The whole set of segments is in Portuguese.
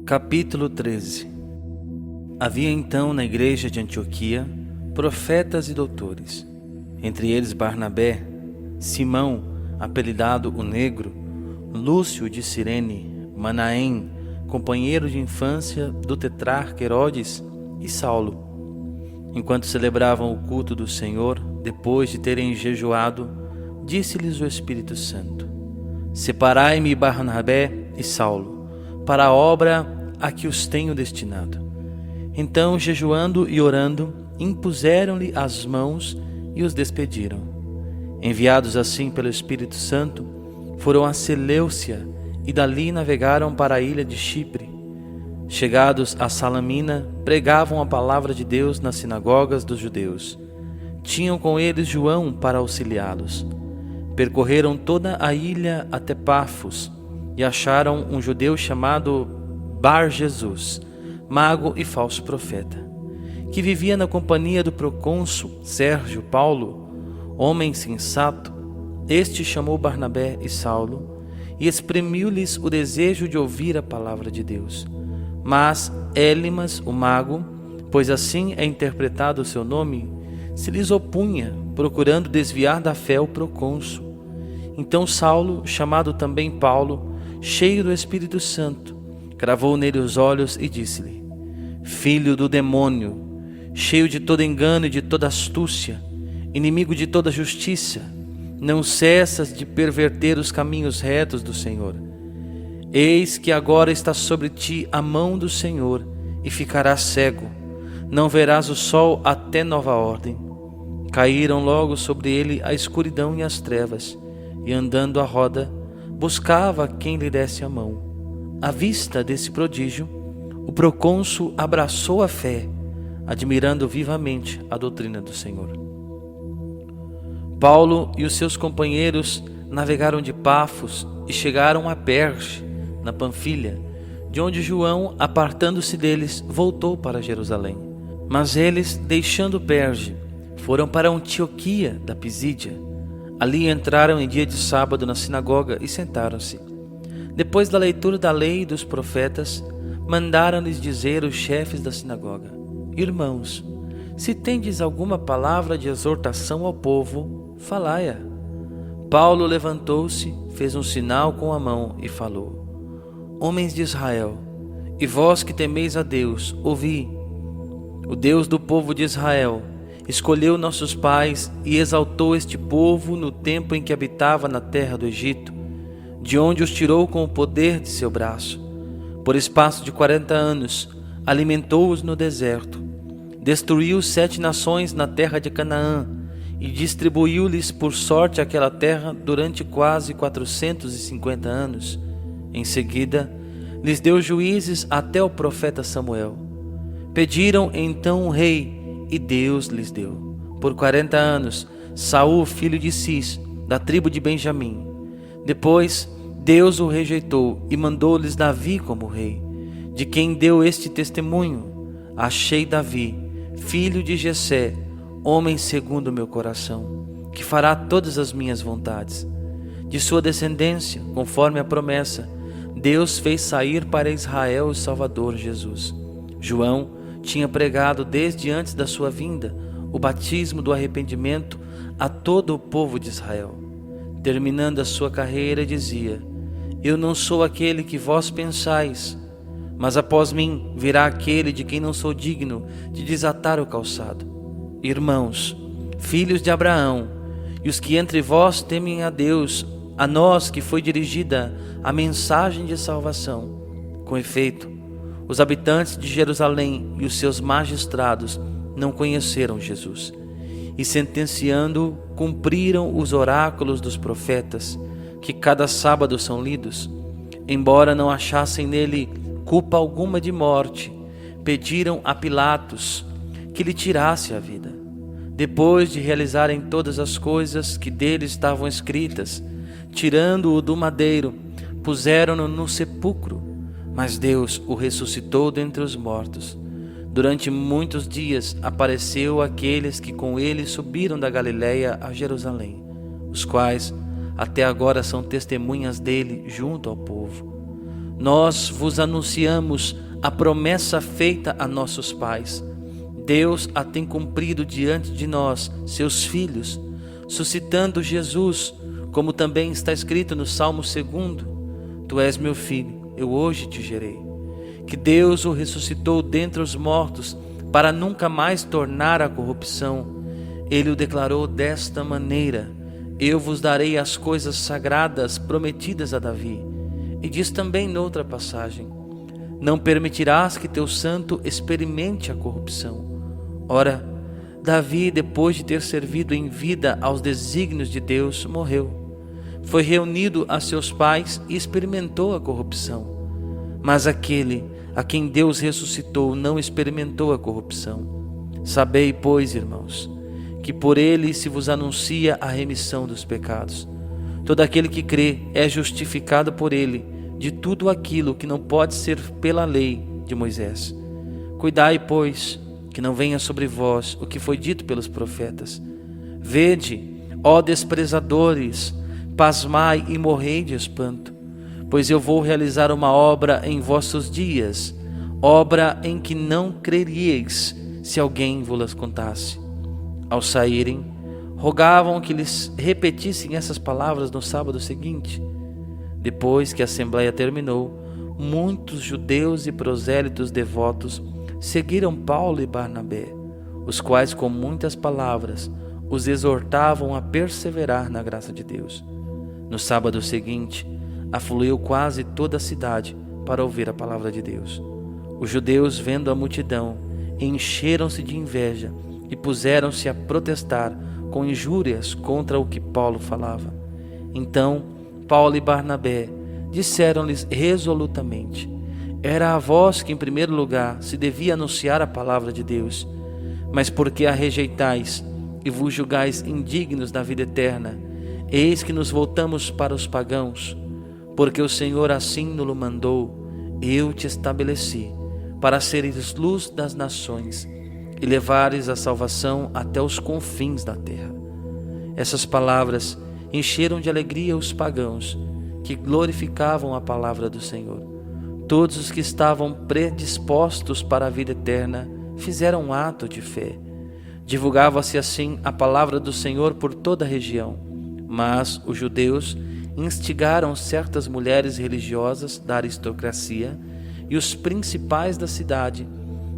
Capítulo 13. Havia então na igreja de Antioquia profetas e doutores, entre eles Barnabé, Simão, apelidado o Negro, Lúcio de Cirene, Manaém, companheiro de infância do tetrarca Herodes, e Saulo. Enquanto celebravam o culto do Senhor, depois de terem jejuado, disse-lhes o Espírito Santo: Separai-me Barnabé e Saulo para a obra a que os tenho destinado. Então, jejuando e orando, impuseram-lhe as mãos e os despediram. Enviados assim pelo Espírito Santo, foram a Seleucia e dali navegaram para a ilha de Chipre. Chegados a Salamina, pregavam a palavra de Deus nas sinagogas dos judeus. Tinham com eles João para auxiliá-los. Percorreram toda a ilha até Pafos e acharam um judeu chamado Bar-Jesus, mago e falso profeta, que vivia na companhia do procônsul Sérgio Paulo, homem sensato. Este chamou Barnabé e Saulo e exprimiu-lhes o desejo de ouvir a palavra de Deus. Mas Elimas, o mago, pois assim é interpretado o seu nome, se lhes opunha, procurando desviar da fé o procônsul. Então Saulo, chamado também Paulo, cheio do Espírito Santo, cravou nele os olhos e disse-lhe: Filho do demônio, cheio de todo engano e de toda astúcia, inimigo de toda justiça, não cessas de perverter os caminhos retos do Senhor. Eis que agora está sobre ti a mão do Senhor, e ficarás cego, não verás o sol até nova ordem. Caíram logo sobre ele a escuridão e as trevas, e andando à roda, buscava quem lhe desse a mão. À vista desse prodígio, o procônsul abraçou a fé, admirando vivamente a doutrina do Senhor. Paulo e os seus companheiros navegaram de Pafos e chegaram a Perge, na Panfilha, de onde João, apartando-se deles, voltou para Jerusalém. Mas eles, deixando Perge, foram para Antioquia da Pisídia. Ali entraram em dia de sábado na sinagoga e sentaram-se. Depois da leitura da lei e dos profetas, mandaram-lhes dizer os chefes da sinagoga: Irmãos, se tendes alguma palavra de exortação ao povo, falai-a. Paulo levantou-se, fez um sinal com a mão e falou: Homens de Israel, e vós que temeis a Deus, ouvi. O Deus do povo de Israel escolheu nossos pais e exaltou este povo no tempo em que habitava na terra do Egito, de onde os tirou com o poder de seu braço. Por espaço de 40 anos, alimentou-os no deserto. Destruiu 7 nações na terra de Canaã e distribuiu-lhes por sorte aquela terra durante quase 450 anos. Em seguida, lhes deu juízes até o profeta Samuel. Pediram então um rei, e Deus lhes deu. Por 40 anos, Saul, filho de Cis, da tribo de Benjamim. Depois, Deus o rejeitou e mandou-lhes Davi como rei, de quem deu este testemunho: Achei Davi, filho de Jessé, homem segundo o meu coração, que fará todas as minhas vontades. De sua descendência, conforme a promessa, Deus fez sair para Israel o Salvador Jesus. João tinha pregado desde antes da sua vinda o batismo do arrependimento a todo o povo de Israel. Terminando a sua carreira, dizia: Eu não sou aquele que vós pensais, mas após mim virá aquele de quem não sou digno de desatar o calçado. Irmãos, filhos de Abraão, e os que entre vós temem a Deus, a nós que foi dirigida a mensagem de salvação. Com efeito, os habitantes de Jerusalém e os seus magistrados não conheceram Jesus, e sentenciando, cumpriram os oráculos dos profetas, que cada sábado são lidos. Embora não achassem nele culpa alguma de morte, pediram a Pilatos que lhe tirasse a vida. Depois de realizarem todas as coisas que dele estavam escritas, tirando-o do madeiro, puseram-no no sepulcro. Mas Deus o ressuscitou dentre os mortos. Durante muitos dias apareceu àqueles que com ele subiram da Galiléia a Jerusalém, os quais até agora são testemunhas dele junto ao povo. nós vos anunciamos a promessa feita a nossos pais. Deus a tem cumprido diante de nós, seus filhos, suscitando Jesus, como também está escrito no Salmo 2: Tu és meu filho, eu hoje te gerei. Que Deus o ressuscitou dentre os mortos, para nunca mais tornar a corrupção. Ele o declarou desta maneira: Eu vos darei as coisas sagradas prometidas a Davi. E diz também noutra passagem: Não permitirás que teu santo experimente a corrupção. Ora, Davi, depois de ter servido em vida aos desígnios de Deus, morreu. Foi reunido a seus pais e experimentou a corrupção. Mas aquele a quem Deus ressuscitou não experimentou a corrupção. Sabei, pois, irmãos, que por ele se vos anuncia a remissão dos pecados. Todo aquele que crê é justificado por ele de tudo aquilo que não pode ser pela lei de Moisés. Cuidai, pois, que não venha sobre vós o que foi dito pelos profetas. Vede, ó desprezadores, pasmai e morrei de espanto, pois eu vou realizar uma obra em vossos dias, obra em que não creríeis se alguém vos contasse. Ao saírem, rogavam que lhes repetissem essas palavras no sábado seguinte. Depois que a assembleia terminou, muitos judeus e prosélitos devotos seguiram Paulo e Barnabé, os quais com muitas palavras os exortavam a perseverar na graça de Deus. No sábado seguinte, afluiu quase toda a cidade para ouvir a palavra de Deus. Os judeus, vendo a multidão, encheram-se de inveja e puseram-se a protestar com injúrias contra o que Paulo falava. Então, Paulo e Barnabé disseram-lhes resolutamente: Era a vós que em primeiro lugar se devia anunciar a palavra de Deus, mas porque a rejeitais e vos julgais indignos da vida eterna, eis que nos voltamos para os pagãos, porque o Senhor assim nos mandou: Eu te estabeleci para seres luz das nações e levares a salvação até os confins da terra. Essas palavras encheram de alegria os pagãos, que glorificavam a palavra do Senhor. Todos os que estavam predispostos para a vida eterna fizeram um ato de fé. Divulgava-se assim a palavra do Senhor por toda a região. Mas os judeus instigaram certas mulheres religiosas da aristocracia e os principais da cidade,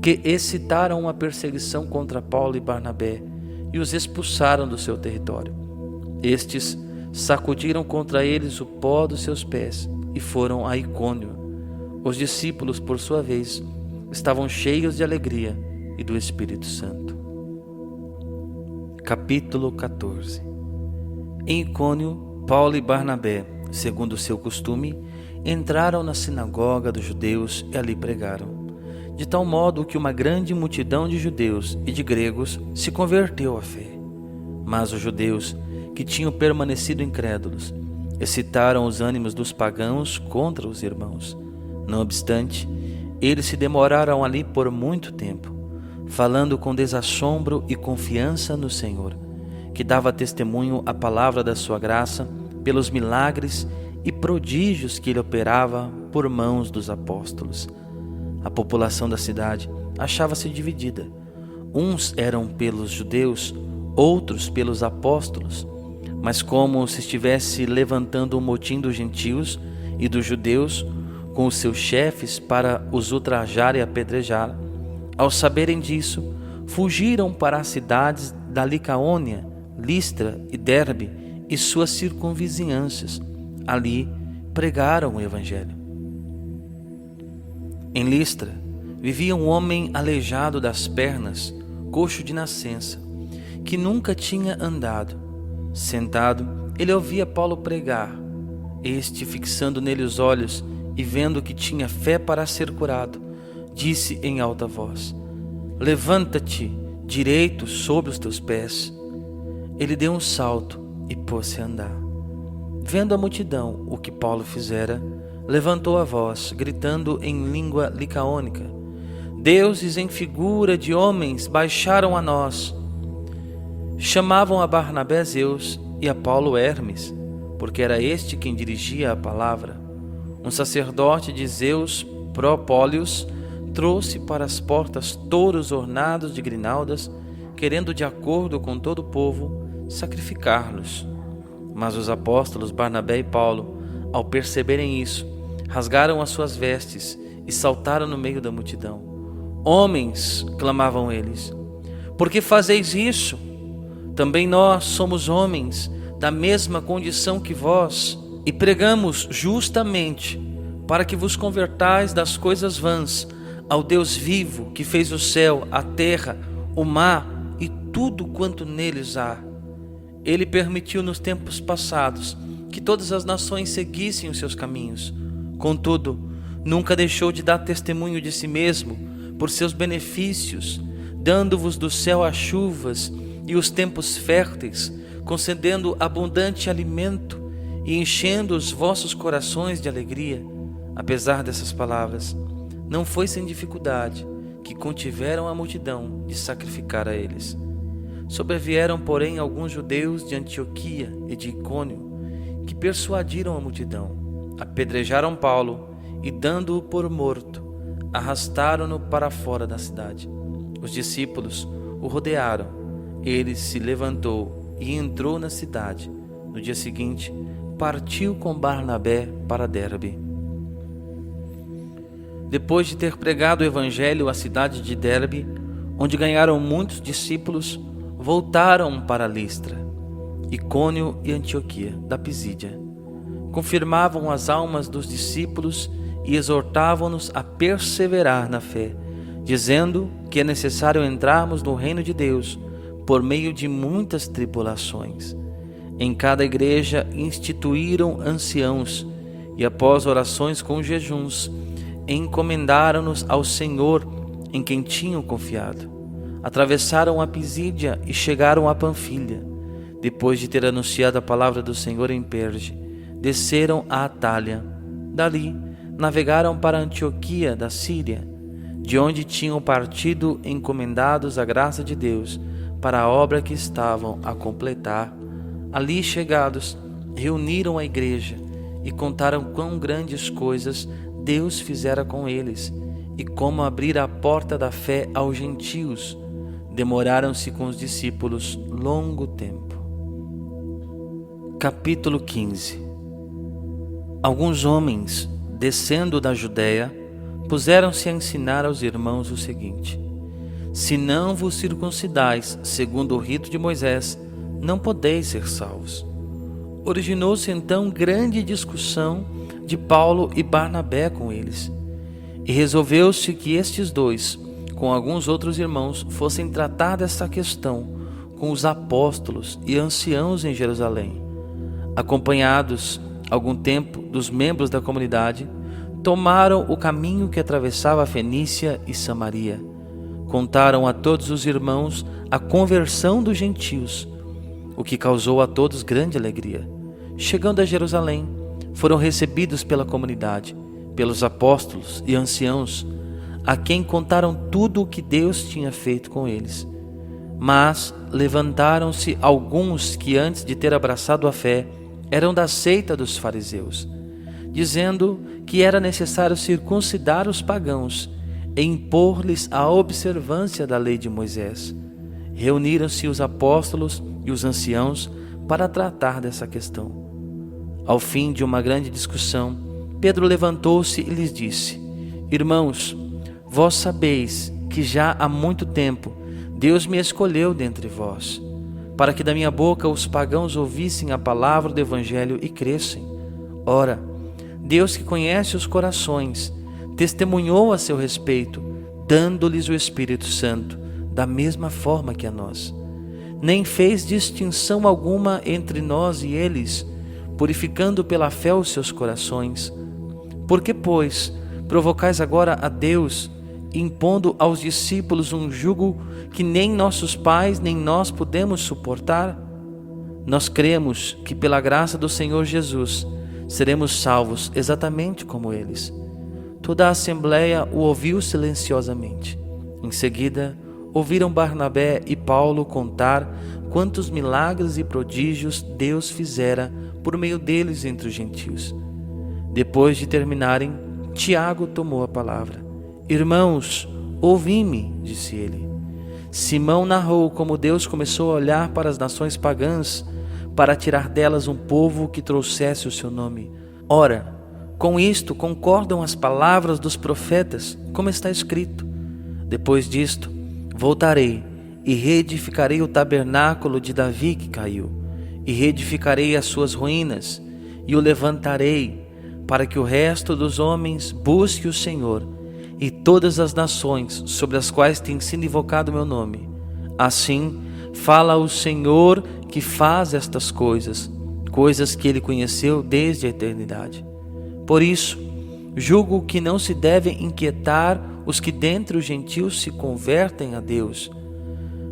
que excitaram uma perseguição contra Paulo e Barnabé e os expulsaram do seu território. Estes sacudiram contra eles o pó dos seus pés e foram a Icônio. Os discípulos, por sua vez, estavam cheios de alegria e do Espírito Santo. Capítulo 14. Em Icônio, Paulo e Barnabé, segundo o seu costume, entraram na sinagoga dos judeus e ali pregaram, de tal modo que uma grande multidão de judeus e de gregos se converteu à fé. Mas os judeus, que tinham permanecido incrédulos, excitaram os ânimos dos pagãos contra os irmãos. Não obstante, eles se demoraram ali por muito tempo, falando com desassombro e confiança no Senhor, que dava testemunho à palavra da sua graça pelos milagres e prodígios que ele operava por mãos dos apóstolos. A população da cidade achava-se dividida. Uns eram pelos judeus, outros pelos apóstolos. Mas como se estivesse levantando um motim dos gentios e dos judeus com os seus chefes para os ultrajar e apedrejar, ao saberem disso, fugiram para as cidades da Licaônia, Listra e Derbe e suas circunvizinhanças. Ali pregaram o evangelho. Em Listra vivia um homem aleijado das pernas, coxo de nascença, que nunca tinha andado. Sentado, ele ouvia Paulo pregar. Este, fixando nele os olhos e vendo que tinha fé para ser curado, disse em alta voz: Levanta-te direito sobre os teus pés. Ele deu um salto e pôs-se a andar. Vendo a multidão o que Paulo fizera, levantou a voz, gritando em língua licaônica: Deuses em figura de homens baixaram a nós. Chamavam a Barnabé Zeus e a Paulo Hermes, porque era este quem dirigia a palavra. um sacerdote de Zeus, Propólios, trouxe para as portas touros ornados de grinaldas, querendo, de acordo com todo o povo, sacrificá-los. Mas os apóstolos Barnabé e Paulo, ao perceberem isso, rasgaram as suas vestes e saltaram no meio da multidão. Homens, clamavam eles, por que fazeis isso? Também nós somos homens da mesma condição que vós, e pregamos justamente para que vos convertais das coisas vãs ao Deus vivo, que fez o céu, a terra, o mar e tudo quanto neles há. Ele permitiu nos tempos passados que todas as nações seguissem os seus caminhos. Contudo, nunca deixou de dar testemunho de si mesmo por seus benefícios, dando-vos do céu as chuvas e os tempos férteis, concedendo abundante alimento e enchendo os vossos corações de alegria. Apesar dessas palavras, não foi sem dificuldade que contiveram a multidão de sacrificar a eles. Sobrevieram, porém, alguns judeus de Antioquia e de Icônio, que persuadiram a multidão, apedrejaram Paulo e, dando-o por morto, arrastaram-no para fora da cidade. Os discípulos o rodearam. Ele se levantou e entrou na cidade. No dia seguinte, partiu com Barnabé para Derbe. Depois de ter pregado o evangelho à cidade de Derbe, onde ganharam muitos discípulos, voltaram para Listra, Icônio e Antioquia da Pisídia. Confirmavam as almas dos discípulos e exortavam-nos a perseverar na fé, dizendo que é necessário entrarmos no reino de Deus por meio de muitas tribulações. Em cada igreja instituíram anciãos e, após orações com jejuns, encomendaram-nos ao Senhor em quem tinham confiado. Atravessaram a Pisídia e chegaram a Panfilha. Depois de ter anunciado a palavra do Senhor em Perge, desceram a Atália. Dali, navegaram para Antioquia da Síria, de onde tinham partido encomendados à graça de Deus para a obra que estavam a completar. Ali chegados, reuniram a igreja e contaram quão grandes coisas Deus fizera com eles e como abrira a porta da fé aos gentios. Demoraram-se com os discípulos longo tempo. Capítulo 15. Alguns homens, descendo da Judéia, puseram-se a ensinar aos irmãos o seguinte: se não vos circuncidais segundo o rito de Moisés, não podeis ser salvos. Originou-se então grande discussão de Paulo e Barnabé com eles, e resolveu-se que estes dois, com alguns outros irmãos, fossem tratar desta questão com os apóstolos e anciãos em Jerusalém. Acompanhados algum tempo dos membros da comunidade, tomaram o caminho que atravessava a Fenícia e Samaria. Contaram a todos os irmãos a conversão dos gentios, o que causou a todos grande alegria. Chegando a Jerusalém, foram recebidos pela comunidade, pelos apóstolos e anciãos, a quem contaram tudo o que Deus tinha feito com eles. Mas levantaram-se alguns que, antes de ter abraçado a fé, eram da seita dos fariseus, dizendo que era necessário circuncidar os pagãos e impor-lhes a observância da lei de Moisés. Reuniram-se os apóstolos e os anciãos para tratar dessa questão. Ao fim de uma grande discussão, Pedro levantou-se e lhes disse: irmãos, vós sabeis que já há muito tempo Deus me escolheu dentre vós, para que da minha boca os pagãos ouvissem a palavra do evangelho e crescem. Ora, Deus, que conhece os corações, testemunhou a seu respeito, dando-lhes o Espírito Santo, da mesma forma que a nós. Nem fez distinção alguma entre nós e eles, purificando pela fé os seus corações. Por que, pois, provocais agora a Deus, impondo aos discípulos um jugo que nem nossos pais nem nós podemos suportar? Nós cremos que pela graça do Senhor Jesus seremos salvos exatamente como eles. Toda a assembleia o ouviu silenciosamente. Em seguida, ouviram Barnabé e Paulo contar quantos milagres e prodígios Deus fizera por meio deles entre os gentios. Depois de terminarem, Tiago tomou a palavra. Irmãos, ouvi-me, disse ele. Simão narrou como Deus começou a olhar para as nações pagãs para tirar delas um povo que trouxesse o seu nome. Ora, com isto concordam as palavras dos profetas, como está escrito. Depois disto, voltarei e reedificarei o tabernáculo de Davi que caiu, e reedificarei as suas ruínas, e o levantarei, para que o resto dos homens busque o Senhor, e todas as nações sobre as quais tem sido invocado o meu nome. Assim, fala o Senhor que faz estas coisas, coisas que ele conheceu desde a eternidade. Por isso, julgo que não se devem inquietar os que dentre os gentios se convertem a Deus,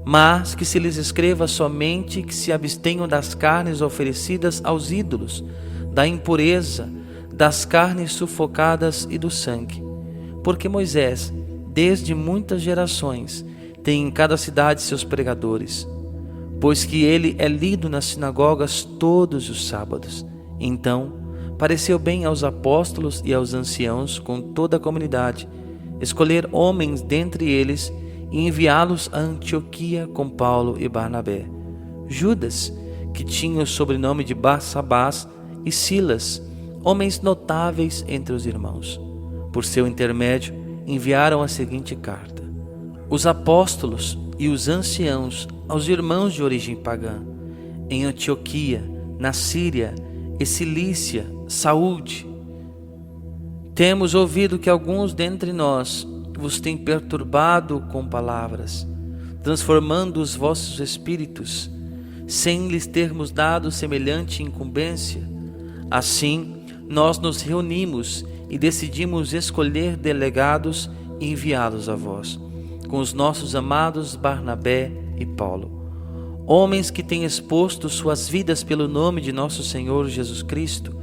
mas que se lhes escreva somente que se abstenham das carnes oferecidas aos ídolos, da impureza, das carnes sufocadas e do sangue. Porque Moisés, desde muitas gerações, tem em cada cidade seus pregadores, pois que ele é lido nas sinagogas todos os sábados. Então, pareceu bem aos apóstolos e aos anciãos com toda a comunidade escolher homens dentre eles e enviá-los a Antioquia com Paulo e Barnabé. Judas, que tinha o sobrenome de Barsabás, e Silas, homens notáveis entre os irmãos. Por seu intermédio, enviaram a seguinte carta: os apóstolos e os anciãos aos irmãos de origem pagã, em Antioquia, na Síria e Cilícia, saúde. Temos ouvido que alguns dentre nós vos têm perturbado com palavras, transformando os vossos espíritos, sem lhes termos dado semelhante incumbência. Assim, nós nos reunimos e decidimos escolher delegados e enviá-los a vós, com os nossos amados Barnabé e Paulo, homens que têm exposto suas vidas pelo nome de nosso Senhor Jesus Cristo.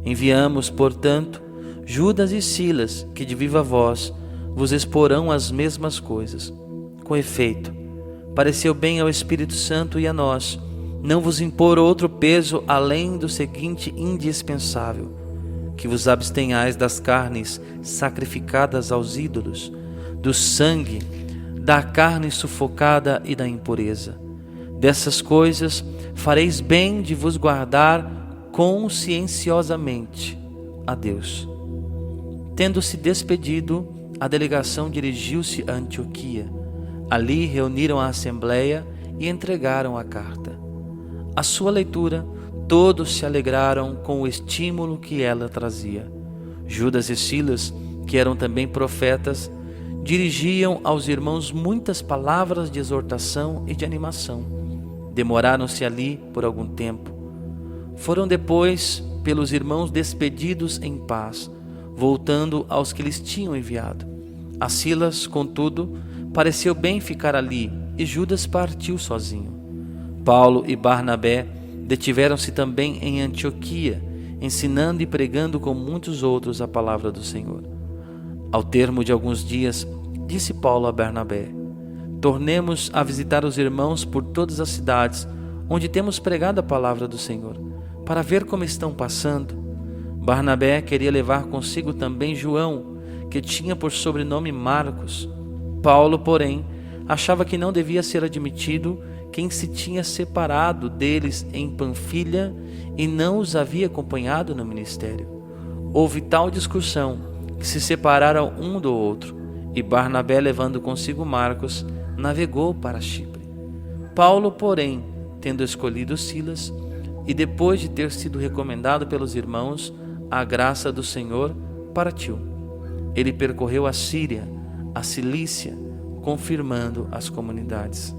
Enviamos, portanto, Judas e Silas, que de viva voz vos exporão as mesmas coisas. Com efeito, pareceu bem ao Espírito Santo e a nós não vos impor outro peso além do seguinte indispensável: que vos abstenhais das carnes sacrificadas aos ídolos, do sangue, da carne sufocada e da impureza. Dessas coisas fareis bem de vos guardar conscienciosamente a Deus. Tendo-se despedido, a delegação dirigiu-se a Antioquia. Ali reuniram a assembleia e entregaram a carta. À sua leitura, todos se alegraram com o estímulo que ela trazia. Judas e Silas, que eram também profetas, dirigiam aos irmãos muitas palavras de exortação e de animação. Demoraram-se ali por algum tempo. Foram depois pelos irmãos despedidos em paz, voltando aos que lhes tinham enviado. A Silas, contudo, pareceu bem ficar ali, e Judas partiu sozinho. Paulo e Barnabé detiveram-se também em Antioquia, ensinando e pregando com muitos outros a palavra do Senhor. Ao termo de alguns dias, disse Paulo a Barnabé: tornemos a visitar os irmãos por todas as cidades onde temos pregado a palavra do Senhor, para ver como estão passando. Barnabé queria levar consigo também João, que tinha por sobrenome Marcos. Paulo, porém, achava que não devia ser admitido quem se tinha separado deles em Panfilha e não os havia acompanhado no ministério. Houve tal discussão que se separaram um do outro, e Barnabé, levando consigo Marcos, navegou para Chipre. Paulo, porém, tendo escolhido Silas, e depois de ter sido recomendado pelos irmãos à graça do Senhor, partiu. Ele percorreu a Síria, a Cilícia, confirmando as comunidades.